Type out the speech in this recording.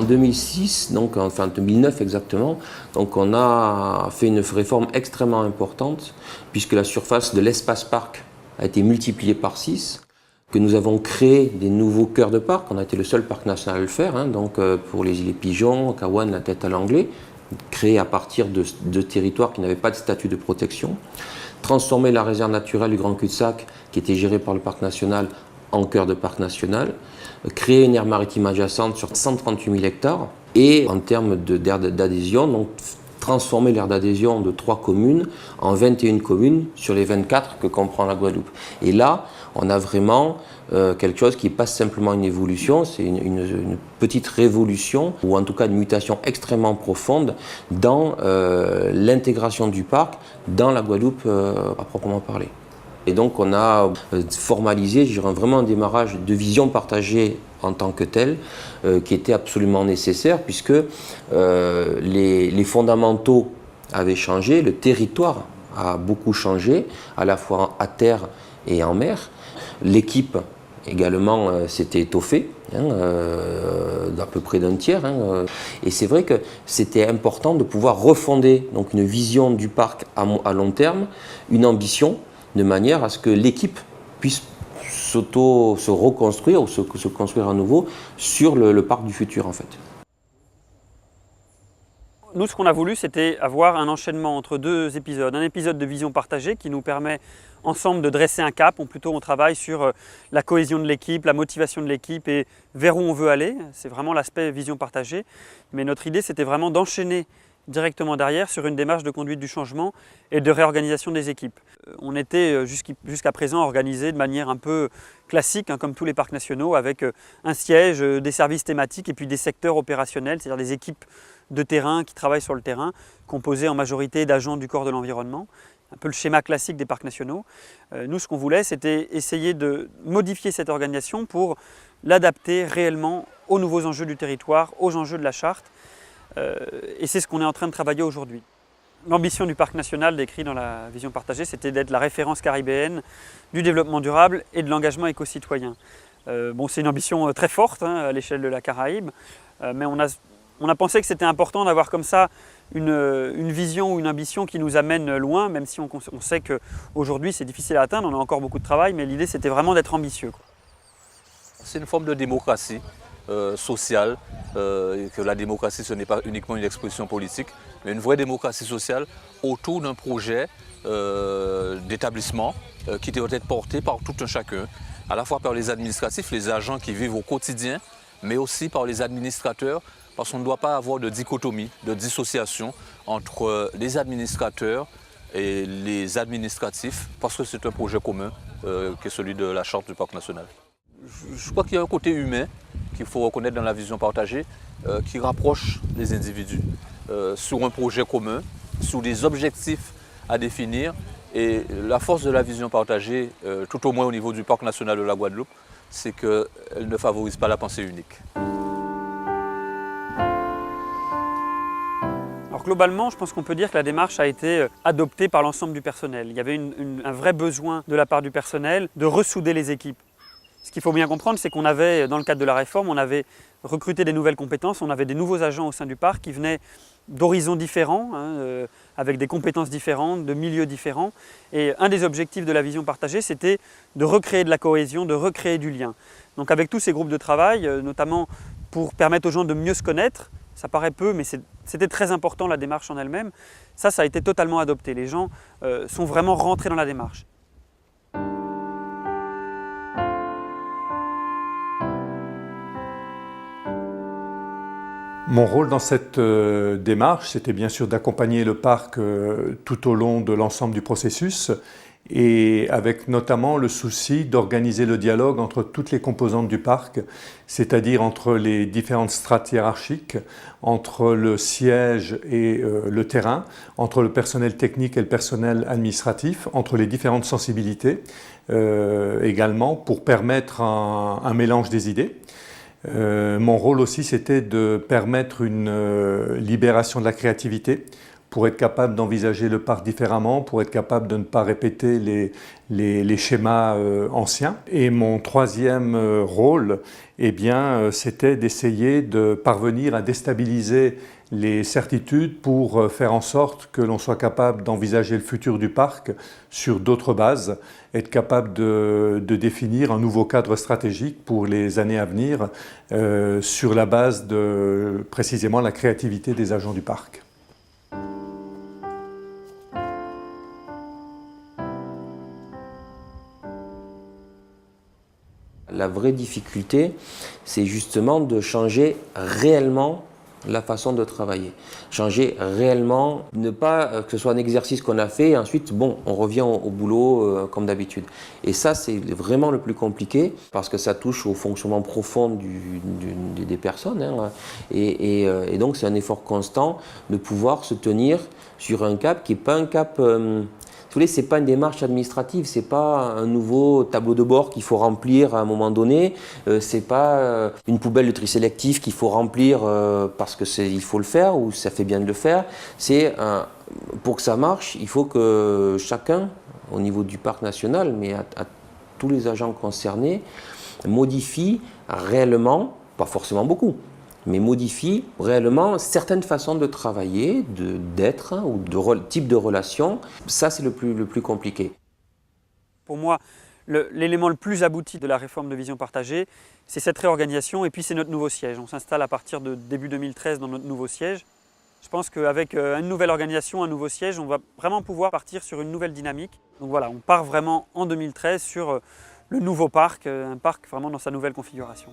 En 2006, donc enfin 2009 exactement, donc on a fait une réforme extrêmement importante puisque la surface de l'espace parc a été multipliée par 6, que nous avons créé des nouveaux cœurs de parc. On a été le seul parc national à le faire, donc pour les îles Pigeons, Kawan, la Tête à l'Anglais, créé à partir de territoires qui n'avaient pas de statut de protection. Transformer la réserve naturelle du Grand Cul-de-Sac, qui était gérée par le parc national, en cœur de parc national, créer une aire maritime adjacente sur 138 000 hectares et en termes d'aire d'adhésion, donc transformer l'aire d'adhésion de 3 communes en 21 communes sur les 24 que comprend la Guadeloupe. Et là, on a vraiment quelque chose qui n'est pas simplement une évolution, c'est une petite révolution, ou en tout cas une mutation extrêmement profonde dans l'intégration du parc dans la Guadeloupe à proprement parler. Et donc on a formalisé, je dirais, vraiment un démarrage de vision partagée en tant que tel, qui était absolument nécessaire, puisque les fondamentaux avaient changé, le territoire a beaucoup changé, à la fois à terre et en mer. L'équipe également s'était étoffée, d'à peu près d'un tiers. Et c'est vrai que c'était important de pouvoir refonder donc, une vision du parc à long terme, une ambition, de manière à ce que l'équipe puisse se reconstruire ou se construire à nouveau sur le parc du futur en fait. Nous, ce qu'on a voulu, c'était avoir un enchaînement entre 2 épisodes. Un épisode de vision partagée qui nous permet ensemble de dresser un cap. On travaille sur la cohésion de l'équipe, la motivation de l'équipe et vers où on veut aller. C'est vraiment l'aspect vision partagée. Mais notre idée, c'était vraiment d'enchaîner directement derrière sur une démarche de conduite du changement et de réorganisation des équipes. On était jusqu'à présent organisé de manière un peu classique, comme tous les parcs nationaux, avec un siège, des services thématiques et puis des secteurs opérationnels, c'est-à-dire des équipes de terrain qui travaillent sur le terrain, composées en majorité d'agents du corps de l'environnement, un peu le schéma classique des parcs nationaux. Nous, ce qu'on voulait, c'était essayer de modifier cette organisation pour l'adapter réellement aux nouveaux enjeux du territoire, aux enjeux de la charte. Et c'est ce qu'on est en train de travailler aujourd'hui. L'ambition du parc national décrit dans la vision partagée, c'était d'être la référence caribéenne du développement durable et de l'engagement éco-citoyen. C'est une ambition très forte à l'échelle de la Caraïbe, mais on a pensé que c'était important d'avoir comme ça une vision ou une ambition qui nous amène loin, même si on sait qu'aujourd'hui c'est difficile à atteindre, on a encore beaucoup de travail, mais l'idée c'était vraiment d'être ambitieux. C'est une forme de démocratie sociale, et que la démocratie ce n'est pas uniquement une expression politique, mais une vraie démocratie sociale autour d'un projet d'établissement qui doit être porté par tout un chacun, à la fois par les administratifs, les agents qui vivent au quotidien, mais aussi par les administrateurs, parce qu'on ne doit pas avoir de dichotomie, de dissociation entre les administrateurs et les administratifs, parce que c'est un projet commun qui est celui de la charte du parc national. Je crois qu'il y a un côté humain qu'il faut reconnaître dans la vision partagée qui rapproche les individus sur un projet commun, sur des objectifs à définir. Et la force de la vision partagée, tout au moins au niveau du parc national de la Guadeloupe, c'est qu'elle ne favorise pas la pensée unique. Alors globalement, je pense qu'on peut dire que la démarche a été adoptée par l'ensemble du personnel. Il y avait un vrai besoin de la part du personnel de ressouder les équipes. Ce qu'il faut bien comprendre, c'est qu'on avait, dans le cadre de la réforme, on avait recruté des nouvelles compétences, on avait des nouveaux agents au sein du parc qui venaient d'horizons différents, avec des compétences différentes, de milieux différents. Et un des objectifs de la vision partagée, c'était de recréer de la cohésion, de recréer du lien. Donc avec tous ces groupes de travail, notamment pour permettre aux gens de mieux se connaître, ça paraît peu, mais c'était très important la démarche en elle-même, ça a été totalement adopté. Les gens sont vraiment rentrés dans la démarche. Mon rôle dans cette démarche, c'était bien sûr d'accompagner le parc tout au long de l'ensemble du processus et avec notamment le souci d'organiser le dialogue entre toutes les composantes du parc, c'est-à-dire entre les différentes strates hiérarchiques, entre le siège et le terrain, entre le personnel technique et le personnel administratif, entre les différentes sensibilités également pour permettre un mélange des idées. Mon rôle aussi, c'était de permettre une libération de la créativité pour être capable d'envisager le parc différemment, pour être capable de ne pas répéter les schémas anciens. Et mon troisième rôle, eh bien, c'était d'essayer de parvenir à déstabiliser les certitudes pour faire en sorte que l'on soit capable d'envisager le futur du parc sur d'autres bases, être capable de définir un nouveau cadre stratégique pour les années à venir sur la base de précisément la créativité des agents du parc. La vraie difficulté, c'est justement de changer réellement la façon de travailler. Changer réellement, ne pas que ce soit un exercice qu'on a fait et ensuite, bon, on revient au boulot comme d'habitude. Et ça, c'est vraiment le plus compliqué parce que ça touche au fonctionnement profond des personnes. Hein. Et donc, c'est un effort constant de pouvoir se tenir sur un cap qui n'est pas un cap... Vous voulez, ce n'est pas une démarche administrative, ce n'est pas un nouveau tableau de bord qu'il faut remplir à un moment donné, ce n'est pas une poubelle de tri sélectif qu'il faut remplir parce qu'il faut le faire ou ça fait bien de le faire. Pour que ça marche, il faut que chacun, au niveau du parc national, mais à tous les agents concernés, modifie réellement, pas forcément beaucoup, mais modifie réellement certaines façons de travailler, d'être ou de type de relation. Ça, c'est le plus compliqué. Pour moi, l'élément le plus abouti de la réforme de vision partagée, c'est cette réorganisation et puis c'est notre nouveau siège. On s'installe à partir de début 2013 dans notre nouveau siège. Je pense qu'avec une nouvelle organisation, un nouveau siège, on va vraiment pouvoir partir sur une nouvelle dynamique. Donc voilà, on part vraiment en 2013 sur le nouveau parc, un parc vraiment dans sa nouvelle configuration.